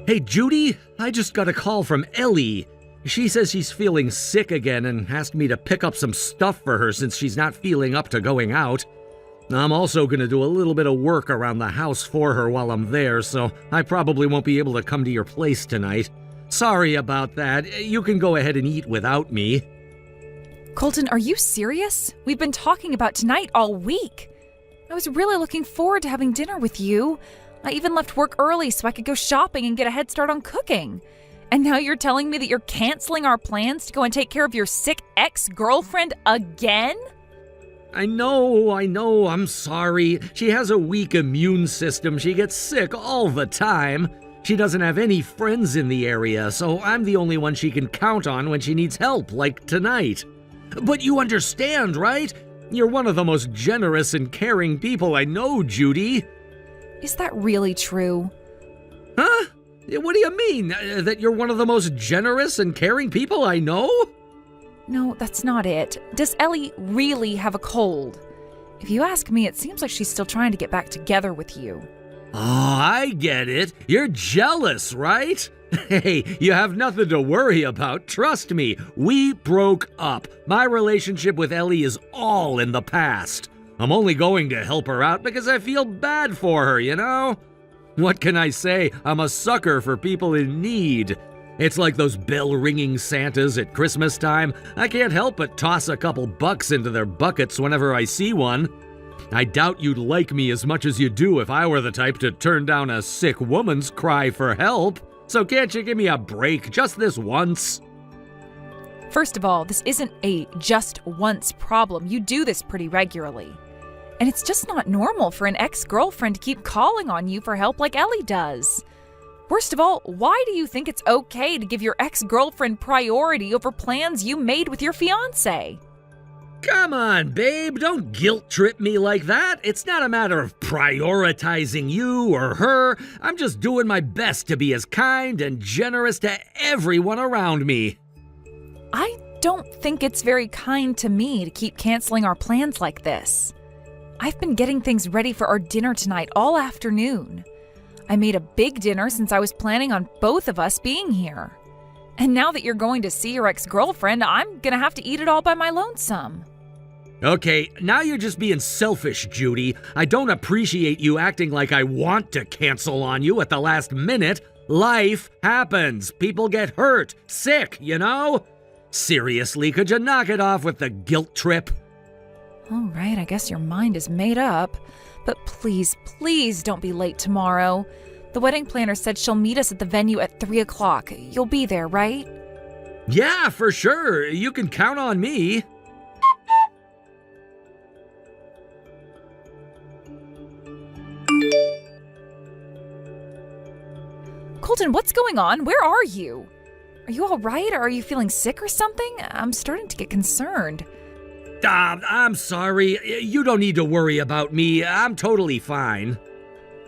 Hey, Judy, I just got a call from Ellie. She says she's feeling sick again and asked me to pick up some stuff for her since she's not feeling up to going out. I'm also going to do a little bit of work around the house for her while I'm there, so I probably won't be able to come to your place tonight. Sorry about that. You can go ahead and eat without me. Colton, are you serious? We've been talking about tonight all week. I was really looking forward to having dinner with you. I even left work early so I could go shopping and get a head start on cooking. And now you're telling me that you're canceling our plans to go and take care of your sick ex-girlfriend again? I know, I'm sorry. She has a weak immune system. She gets sick all the time. She doesn't have any friends in the area, so I'm the only one she can count on when she needs help, like tonight. But you understand, right? You're one of the most generous and caring people I know, Judy. Is that really true? Huh? What do you mean? That you're one of the most generous and caring people I know? No, that's not it. Does Ellie really have a cold? If you ask me, it seems like she's still trying to get back together with you. Oh, I get it. You're jealous, right? Hey, you have nothing to worry about. Trust me, we broke up. My relationship with Ellie is all in the past. I'm only going to help her out because I feel bad for her, you know? What can I say? I'm a sucker for people in need. It's like those bell-ringing Santas at Christmas time. I can't help but toss a couple bucks into their buckets whenever I see one. I doubt you'd like me as much as you do if I were the type to turn down a sick woman's cry for help. So can't you give me a break just this once? First of all, this isn't a just once problem. You do this pretty regularly. And it's just not normal for an ex-girlfriend to keep calling on you for help like Ellie does. Worst of all, why do you think it's okay to give your ex-girlfriend priority over plans you made with your fiance? Come on, babe, don't guilt-trip me like that. It's not a matter of prioritizing you or her. I'm just doing my best to be as kind and generous to everyone around me. I don't think it's very kind to me to keep canceling our plans like this. I've been getting things ready for our dinner tonight all afternoon. I made a big dinner since I was planning on both of us being here. And now that you're going to see your ex-girlfriend, I'm gonna have to eat it all by my lonesome. Okay, now you're just being selfish, Judy. I don't appreciate you acting like I want to cancel on you at the last minute. Life happens. People get hurt, sick, you know? Seriously, could you knock it off with the guilt trip? All right, I guess your mind is made up. But please, please don't be late tomorrow. The wedding planner said she'll meet us at the venue at 3 o'clock. You'll be there, right? Yeah, for sure. You can count on me. Colton, what's going on? Where are you? Are you all right, or are you feeling sick or something? I'm starting to get concerned. I'm sorry. You don't need to worry about me. I'm totally fine.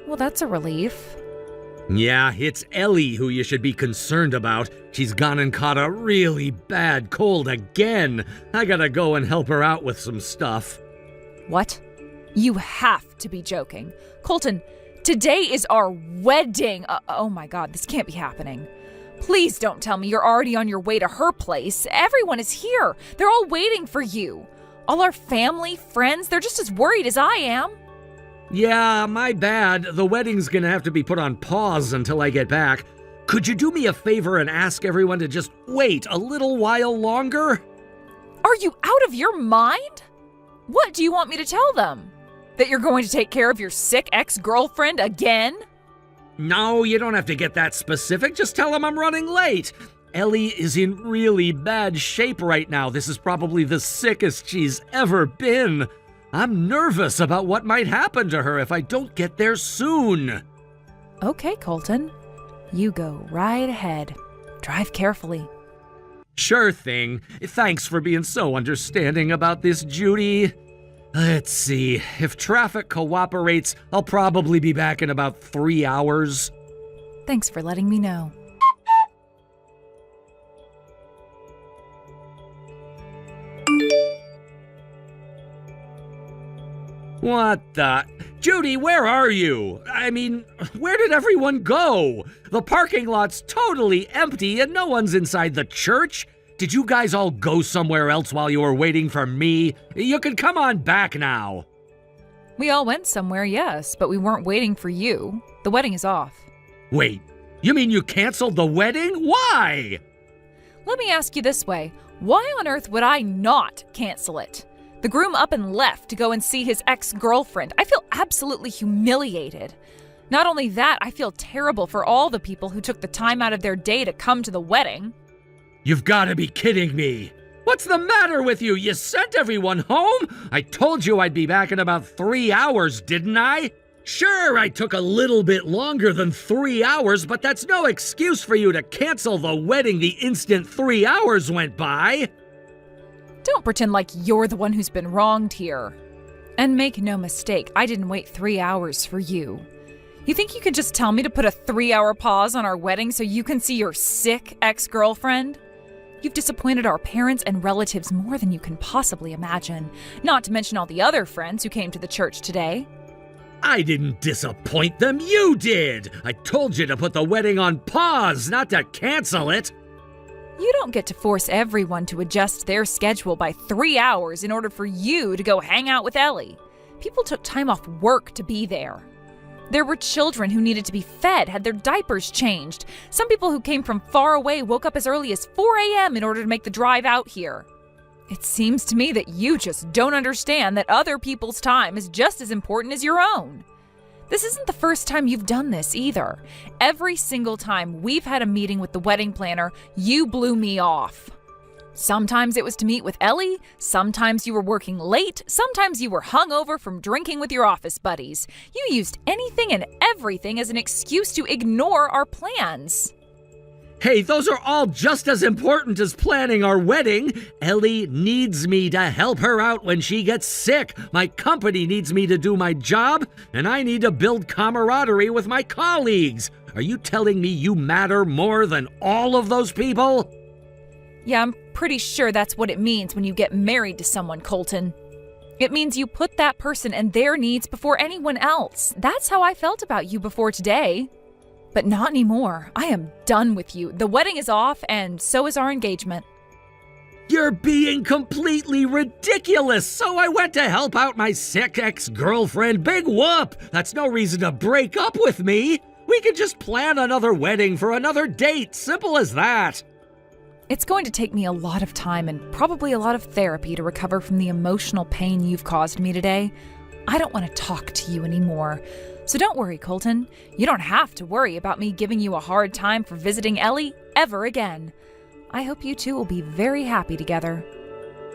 Well, that's a relief. Yeah, it's Ellie who you should be concerned about. She's gone and caught a really bad cold again. I gotta go and help her out with some stuff. What? You have to be joking. Colton, today is our wedding. Oh my God, this can't be happening. Please don't tell me you're already on your way to her place. Everyone is here. They're all waiting for you. All our family, friends, they're just as worried as I am. Yeah, my bad. The wedding's gonna have to be put on pause until I get back. Could you do me a favor and ask everyone to just wait a little while longer? Are you out of your mind? What do you want me to tell them? That you're going to take care of your sick ex-girlfriend again? No, you don't have to get that specific. Just tell them I'm running late. Ellie is in really bad shape right now. This is probably the sickest she's ever been. I'm nervous about what might happen to her if I don't get there soon. Okay, Colton. You go right ahead. Drive carefully. Sure thing. Thanks for being so understanding about this, Judy. Let's see. If traffic cooperates, I'll probably be back in about 3 hours. Thanks for letting me know. What the? Judy, where are you? I mean, where did everyone go? The parking lot's totally empty and no one's inside the church. Did you guys all go somewhere else while you were waiting for me? You can come on back now. We all went somewhere, yes, but we weren't waiting for you. The wedding is off. Wait, you mean you canceled the wedding? Why? Let me ask you this way. Why on earth would I not cancel it? The groom up and left to go and see his ex-girlfriend. I feel absolutely humiliated. Not only that, I feel terrible for all the people who took the time out of their day to come to the wedding. You've got to be kidding me. What's the matter with you? You sent everyone home? I told you I'd be back in about 3 hours, didn't I? Sure, I took a little bit longer than 3 hours, but that's no excuse for you to cancel the wedding the instant 3 hours went by. Don't pretend like you're the one who's been wronged here. And make no mistake, I didn't wait 3 hours for you. You think you could just tell me to put a 3-hour pause on our wedding so you can see your sick ex-girlfriend? You've disappointed our parents and relatives more than you can possibly imagine, not to mention all the other friends who came to the church today. I didn't disappoint them, you did! I told you to put the wedding on pause, not to cancel it! You don't get to force everyone to adjust their schedule by 3 hours in order for you to go hang out with Ellie. People took time off work to be there. There were children who needed to be fed, had their diapers changed. Some people who came from far away woke up as early as 4 a.m. in order to make the drive out here. It seems to me that you just don't understand that other people's time is just as important as your own. This isn't the first time you've done this either. Every single time we've had a meeting with the wedding planner, you blew me off. Sometimes it was to meet with Ellie, sometimes you were working late, sometimes you were hungover from drinking with your office buddies. You used anything and everything as an excuse to ignore our plans. Hey, those are all just as important as planning our wedding. Ellie needs me to help her out when she gets sick. My company needs me to do my job, and I need to build camaraderie with my colleagues. Are you telling me you matter more than all of those people? Yeah, I'm pretty sure that's what it means when you get married to someone, Colton. It means you put that person and their needs before anyone else. That's how I felt about you before today. But not anymore. I am done with you. The wedding is off, and so is our engagement. You're being completely ridiculous. So I went to help out my sick ex-girlfriend. Big whoop. That's no reason to break up with me. We could just plan another wedding for another date. Simple as that. It's going to take me a lot of time and probably a lot of therapy to recover from the emotional pain you've caused me today. I don't want to talk to you anymore. So don't worry, Colton. You don't have to worry about me giving you a hard time for visiting Ellie ever again. I hope you two will be very happy together.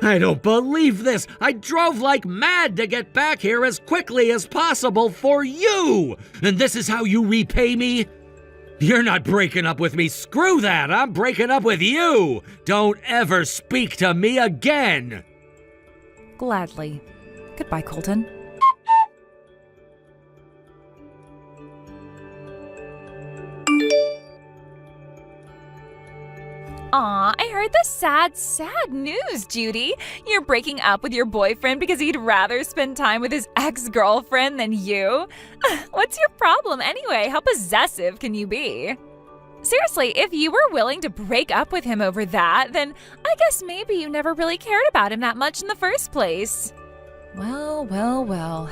I don't believe this. I drove like mad to get back here as quickly as possible for you. And this is how you repay me? You're not breaking up with me. Screw that. I'm breaking up with you. Don't ever speak to me again. Gladly. Goodbye, Colton. Aw, I heard the sad news, Judy. You're breaking up with your boyfriend because he'd rather spend time with his ex-girlfriend than you. What's your problem anyway? How possessive can you be? Seriously, if you were willing to break up with him over that, then I guess maybe you never really cared about him that much in the first place. Well.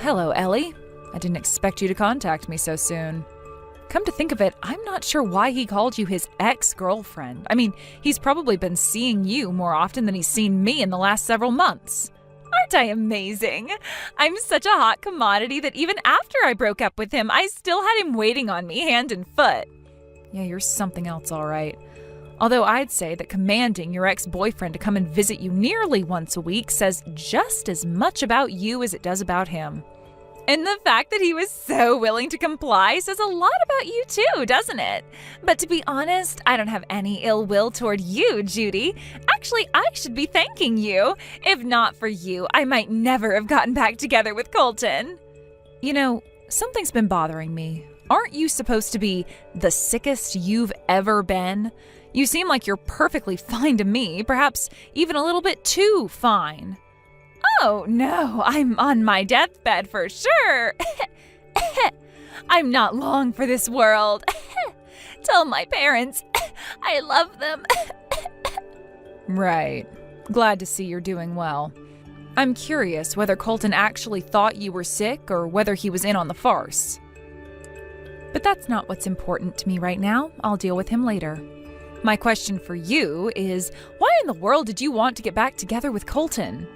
Hello, Ellie. I didn't expect you to contact me so soon. Come to think of it, I'm not sure why he called you his ex-girlfriend. I mean, he's probably been seeing you more often than he's seen me in the last several months. Aren't I amazing? I'm such a hot commodity that even after I broke up with him, I still had him waiting on me hand and foot. Yeah, you're something else, all right. Although I'd say that commanding your ex-boyfriend to come and visit you nearly once a week says just as much about you as it does about him. And the fact that he was so willing to comply says a lot about you too, doesn't it? But to be honest, I don't have any ill will toward you, Judy. Actually, I should be thanking you. If not for you, I might never have gotten back together with Colton. You know, something's been bothering me. Aren't you supposed to be the sickest you've ever been? You seem like you're perfectly fine to me, perhaps even a little bit too fine. Oh, no, I'm on my deathbed for sure. I'm not long for this world. Tell my parents I love them. Right. Glad to see you're doing well. I'm curious whether Colton actually thought you were sick or whether he was in on the farce. But that's not what's important to me right now. I'll deal with him later. My question for you is, why in the world did you want to get back together with Colton?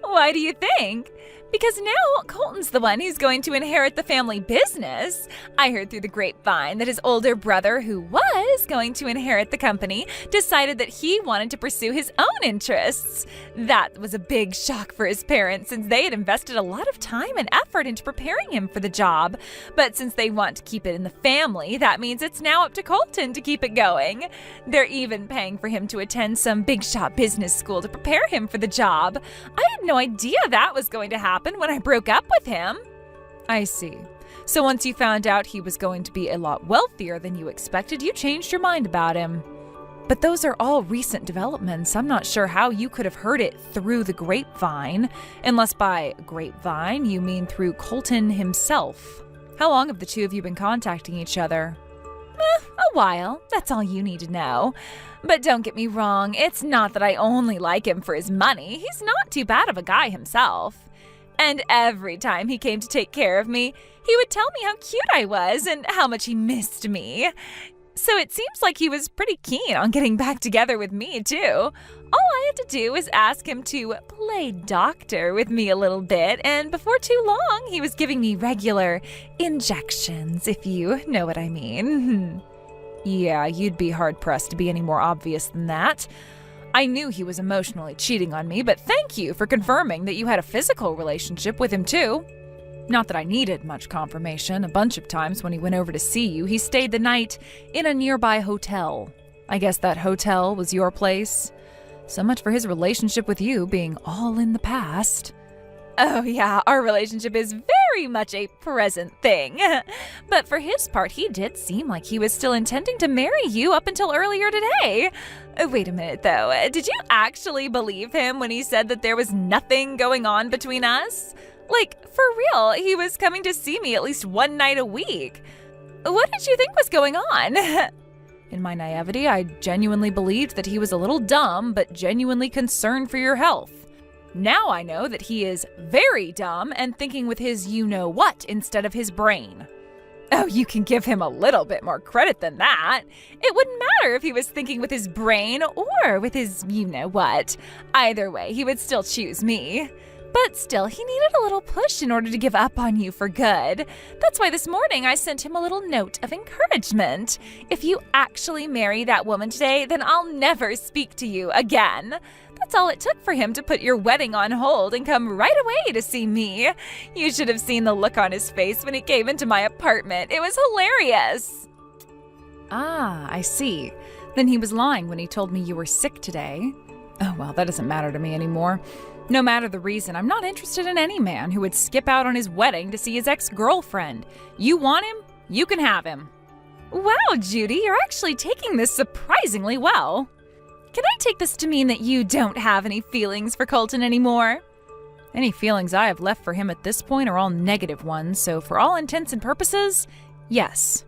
Why do you think? Because now Colton's the one who's going to inherit the family business. I heard through the grapevine that his older brother, who was going to inherit the company, decided that he wanted to pursue his own interests. That was a big shock for his parents since they had invested a lot of time and effort into preparing him for the job. But since they want to keep it in the family, that means it's now up to Colton to keep it going. They're even paying for him to attend some big shot business school to prepare him for the job. I had no idea that was going to happen when I broke up with him. I see. So once you found out he was going to be a lot wealthier than you expected, you changed your mind about him. But those are all recent developments. I'm not sure how you could have heard it through the grapevine, unless by grapevine you mean through Colton himself. How long have the two of you been contacting each other? A while. That's all you need to know. But don't get me wrong, it's not that I only like him for his money. He's not too bad of a guy himself. And every time he came to take care of me, he would tell me how cute I was and how much he missed me. So it seems like he was pretty keen on getting back together with me, too. All I had to do was ask him to play doctor with me a little bit, and before too long, he was giving me regular injections, if you know what I mean. Yeah, you'd be hard-pressed to be any more obvious than that. I knew he was emotionally cheating on me, but thank you for confirming that you had a physical relationship with him too. Not that I needed much confirmation. A bunch of times when he went over to see you, he stayed the night in a nearby hotel. I guess that hotel was your place. So much for his relationship with you being all in the past. Oh yeah, our relationship is very much a present thing. But for his part, he did seem like he was still intending to marry you up until earlier today. Wait a minute though, did you actually believe him when he said that there was nothing going on between us? Like, for real, he was coming to see me at least one night a week. What did you think was going on? In my naivety, I genuinely believed that he was a little dumb, but genuinely concerned for your health. Now I know that he is very dumb and thinking with his you-know-what instead of his brain. Oh, you can give him a little bit more credit than that. It wouldn't matter if he was thinking with his brain or with his you-know-what. Either way, he would still choose me. But still, he needed a little push in order to give up on you for good. That's why this morning I sent him a little note of encouragement. If you actually marry that woman today, then I'll never speak to you again. That's all it took for him to put your wedding on hold and come right away to see me. You should have seen the look on his face when he came into my apartment. It was hilarious. Ah, I see. Then he was lying when he told me you were sick today. Oh, well, that doesn't matter to me anymore. No matter the reason, I'm not interested in any man who would skip out on his wedding to see his ex-girlfriend. You want him? You can have him. Wow, Judy, you're actually taking this surprisingly well. Can I take this to mean that you don't have any feelings for Colton anymore? Any feelings I have left for him at this point are all negative ones, so for all intents and purposes, yes.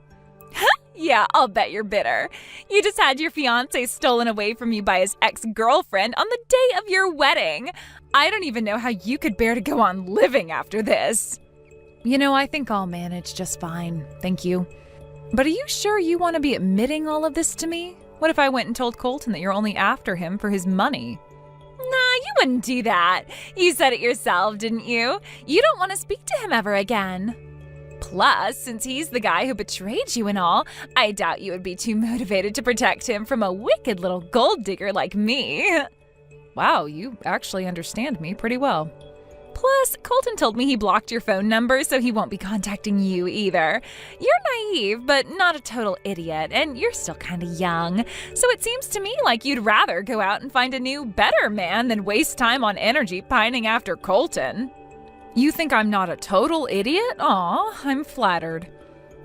Yeah, I'll bet you're bitter. You just had your fiance stolen away from you by his ex-girlfriend on the day of your wedding. I don't even know how you could bear to go on living after this. You know, I think I'll manage just fine, thank you. But are you sure you want to be admitting all of this to me? What if I went and told Colton that you're only after him for his money? Nah, you wouldn't do that. You said it yourself, didn't you? You don't want to speak to him ever again. Plus, since he's the guy who betrayed you and all, I doubt you would be too motivated to protect him from a wicked little gold digger like me. Wow, you actually understand me pretty well. Plus, Colton told me he blocked your phone number, so he won't be contacting you either. You're naive, but not a total idiot, and you're still kind of young. So it seems to me like you'd rather go out and find a new, better man than waste time on energy pining after Colton. You think I'm not a total idiot? Aw, I'm flattered.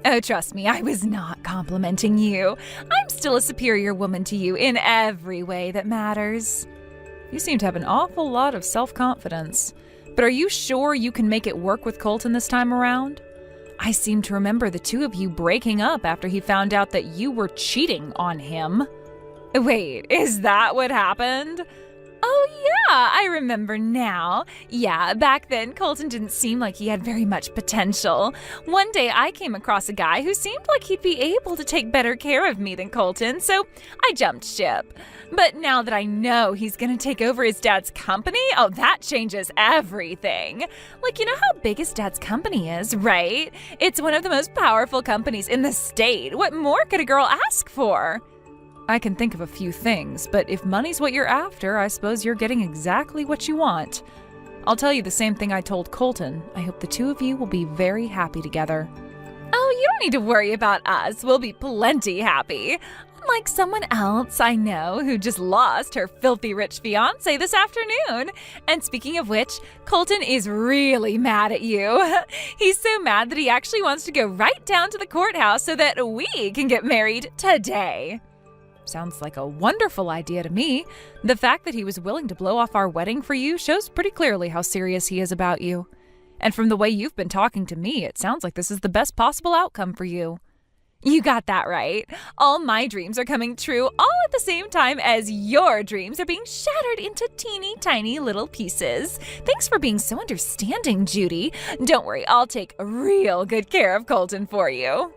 Oh, trust me, I was not complimenting you. I'm still a superior woman to you in every way that matters. You seem to have an awful lot of self-confidence. But are you sure you can make it work with Colton this time around? I seem to remember the two of you breaking up after he found out that you were cheating on him. Wait, is that what happened? Oh yeah, I remember now. Yeah, back then Colton didn't seem like he had very much potential. One day I came across a guy who seemed like he'd be able to take better care of me than Colton, so I jumped ship. But now that I know he's gonna take over his dad's company, oh, that changes everything. Like, you know how big his dad's company is, right? It's one of the most powerful companies in the state. What more could a girl ask for? I can think of a few things, but if money's what you're after, I suppose you're getting exactly what you want. I'll tell you the same thing I told Colton. I hope the two of you will be very happy together. Oh, you don't need to worry about us. We'll be plenty happy. Unlike someone else I know who just lost her filthy rich fiance this afternoon. And speaking of which, Colton is really mad at you. He's so mad that he actually wants to go right down to the courthouse so that we can get married today. Sounds like a wonderful idea to me. The fact that he was willing to blow off our wedding for you shows pretty clearly how serious he is about you. And from the way you've been talking to me, it sounds like this is the best possible outcome for you. You got that right. All my dreams are coming true all at the same time as your dreams are being shattered into teeny tiny little pieces. Thanks for being so understanding, Judy. Don't worry, I'll take real good care of Colton for you.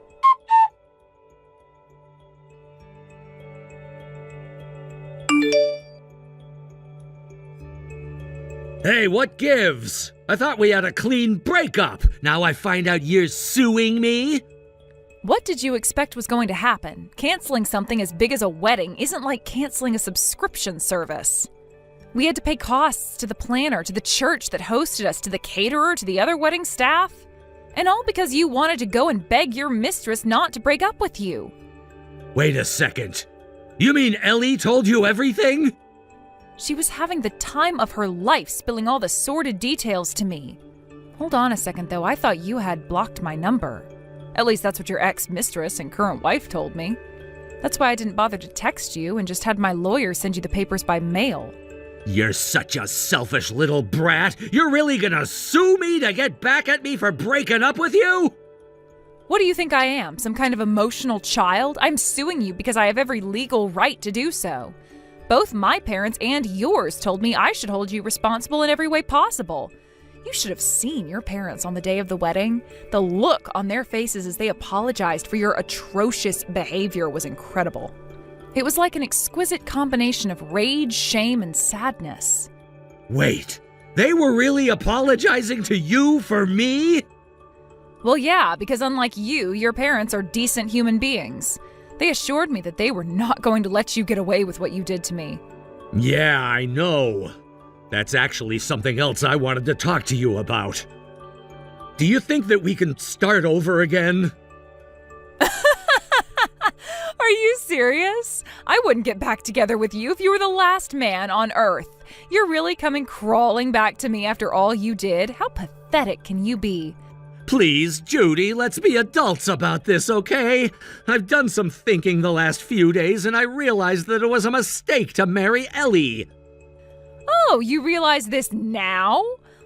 Hey, what gives? I thought we had a clean breakup. Now I find out you're suing me? What did you expect was going to happen? Canceling something as big as a wedding isn't like canceling a subscription service. We had to pay costs to the planner, to the church that hosted us, to the caterer, to the other wedding staff. And all because you wanted to go and beg your mistress not to break up with you. Wait a second. You mean Ellie told you everything? She was having the time of her life spilling all the sordid details to me. Hold on a second, though. I thought you had blocked my number. At least that's what your ex-mistress and current wife told me. That's why I didn't bother to text you and just had my lawyer send you the papers by mail. You're such a selfish little brat. You're really gonna sue me to get back at me for breaking up with you? What do you think I am, some kind of emotional child? I'm suing you because I have every legal right to do so. Both my parents and yours told me I should hold you responsible in every way possible. You should have seen your parents on the day of the wedding. The look on their faces as they apologized for your atrocious behavior was incredible. It was like an exquisite combination of rage, shame, and sadness. Wait, they were really apologizing to you for me? Well, yeah, because unlike you, your parents are decent human beings. They assured me that they were not going to let you get away with what you did to me. Yeah, I know. That's actually something else I wanted to talk to you about. Do you think that we can start over again? Are you serious? I wouldn't get back together with you if you were the last man on Earth. You're really coming crawling back to me after all you did? How pathetic can you be? Please, Judy, let's be adults about this, okay? I've done some thinking the last few days, and I realized that it was a mistake to marry Ellie. Oh, you realize this now?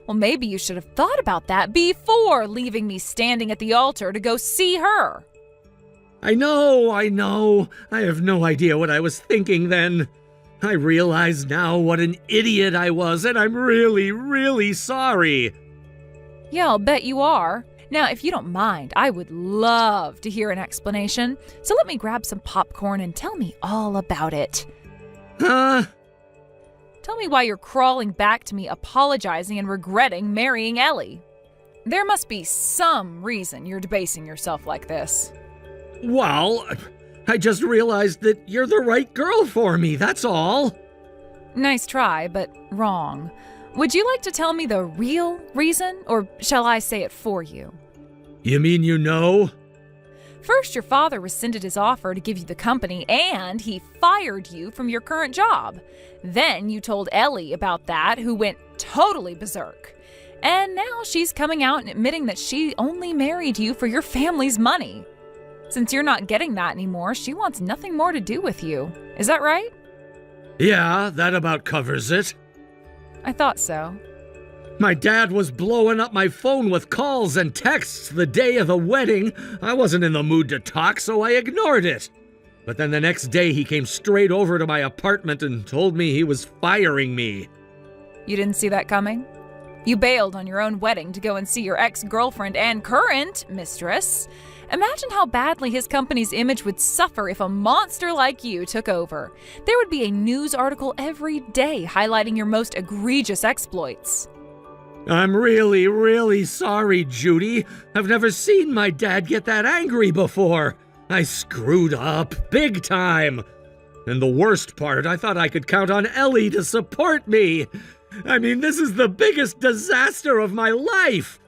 Well, maybe you should have thought about that before leaving me standing at the altar to go see her. I know. I have no idea what I was thinking then. I realize now what an idiot I was, and I'm really, really sorry. Yeah, I'll bet you are. Now, if you don't mind, I would love to hear an explanation. So let me grab some popcorn and tell me all about it. Huh? Tell me why you're crawling back to me apologizing and regretting marrying Ellie. There must be some reason you're debasing yourself like this. Well, I just realized that you're the right girl for me, that's all. Nice try, but wrong. Would you like to tell me the real reason, or shall I say it for you? You mean you know? First, your father rescinded his offer to give you the company, and he fired you from your current job. Then you told Ellie about that, who went totally berserk. And now she's coming out and admitting that she only married you for your family's money. Since you're not getting that anymore, she wants nothing more to do with you. Is that right? Yeah, that about covers it. I thought so. My dad was blowing up my phone with calls and texts the day of the wedding. I wasn't in the mood to talk, so I ignored it. But then the next day he came straight over to my apartment and told me he was firing me. You didn't see that coming? You bailed on your own wedding to go and see your ex-girlfriend and current mistress. Imagine how badly his company's image would suffer if a monster like you took over. There would be a news article every day highlighting your most egregious exploits. I'm really, really sorry, Judy. I've never seen my dad get that angry before. I screwed up big time. And the worst part, I thought I could count on Ellie to support me. I mean, this is the biggest disaster of my life.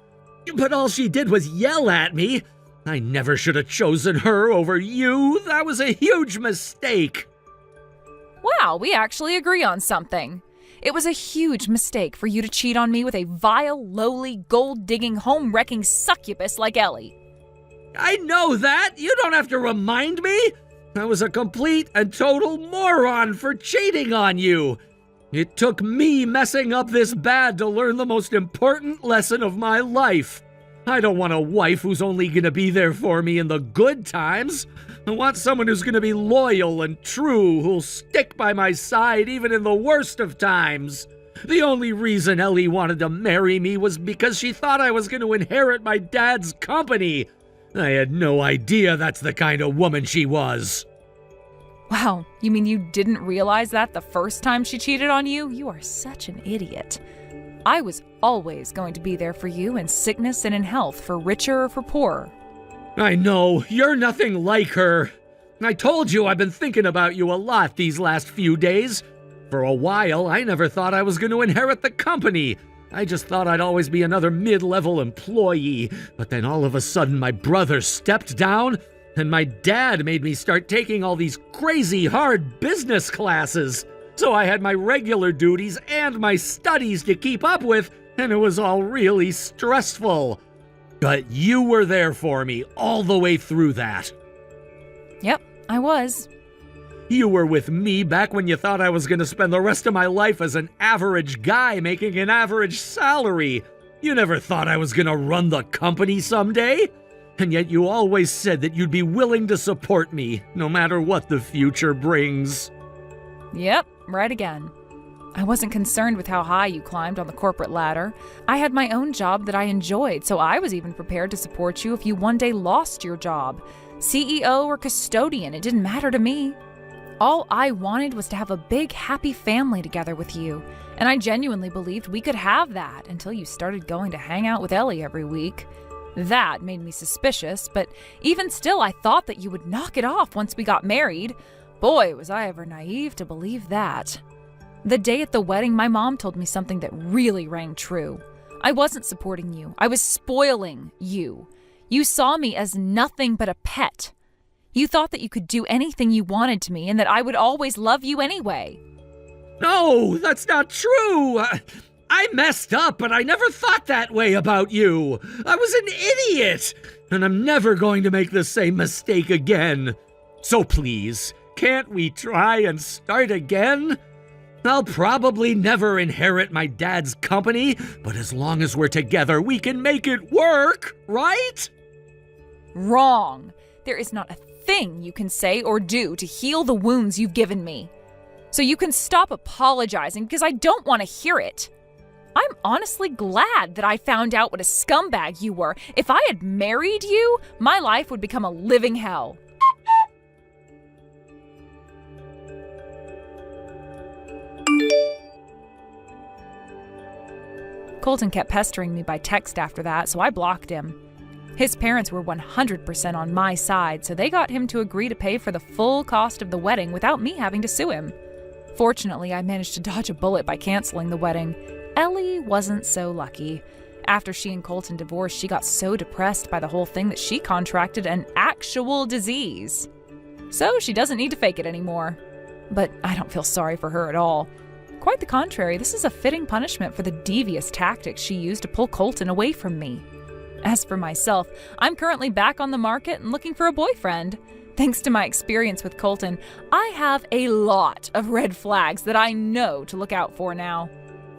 But all she did was yell at me. I never should have chosen her over you. That was a huge mistake. Wow, we actually agree on something. It was a huge mistake for you to cheat on me with a vile, lowly, gold-digging, home-wrecking succubus like Ellie. I know that. You don't have to remind me. I was a complete and total moron for cheating on you. It took me messing up this bad to learn the most important lesson of my life. I don't want a wife who's only going to be there for me in the good times. I want someone who's going to be loyal and true, who'll stick by my side even in the worst of times. The only reason Ellie wanted to marry me was because she thought I was going to inherit my dad's company. I had no idea that's the kind of woman she was. Wow, you mean you didn't realize that the first time she cheated on you? You are such an idiot. I was always going to be there for you in sickness and in health, for richer or for poorer. I know, you're nothing like her. I told you I've been thinking about you a lot these last few days. For a while, I never thought I was going to inherit the company. I just thought I'd always be another mid-level employee. But then all of a sudden, my brother stepped down, and my dad made me start taking all these crazy hard business classes. So I had my regular duties and my studies to keep up with, and it was all really stressful. But you were there for me all the way through that. Yep, I was. You were with me back when you thought I was going to spend the rest of my life as an average guy making an average salary. You never thought I was going to run the company someday. And yet you always said that you'd be willing to support me, no matter what the future brings. Yep, right again. I wasn't concerned with how high you climbed on the corporate ladder. I had my own job that I enjoyed, so I was even prepared to support you if you one day lost your job. CEO or custodian, it didn't matter to me. All I wanted was to have a big, happy family together with you, and I genuinely believed we could have that until you started going to hang out with Ellie every week. That made me suspicious, but even still, I thought that you would knock it off once we got married. Boy, was I ever naive to believe that. The day at the wedding, my mom told me something that really rang true. I wasn't supporting you. I was spoiling you. You saw me as nothing but a pet. You thought that you could do anything you wanted to me and that I would always love you anyway. No, that's not true. I messed up, but I never thought that way about you. I was an idiot, and I'm never going to make the same mistake again. So please, can't we try and start again? I'll probably never inherit my dad's company, but as long as we're together, we can make it work, right? Wrong. There is not a thing you can say or do to heal the wounds you've given me. So you can stop apologizing because I don't want to hear it. I'm honestly glad that I found out what a scumbag you were. If I had married you, my life would become a living hell. Colton kept pestering me by text after that, so I blocked him. His parents were 100% on my side, so they got him to agree to pay for the full cost of the wedding without me having to sue him. Fortunately, I managed to dodge a bullet by canceling the wedding. Ellie wasn't so lucky. After she and Colton divorced, she got so depressed by the whole thing that she contracted an actual disease. So she doesn't need to fake it anymore. But I don't feel sorry for her at all. Quite the contrary, this is a fitting punishment for the devious tactics she used to pull Colton away from me. As for myself, I'm currently back on the market and looking for a boyfriend. Thanks to my experience with Colton, I have a lot of red flags that I know to look out for now.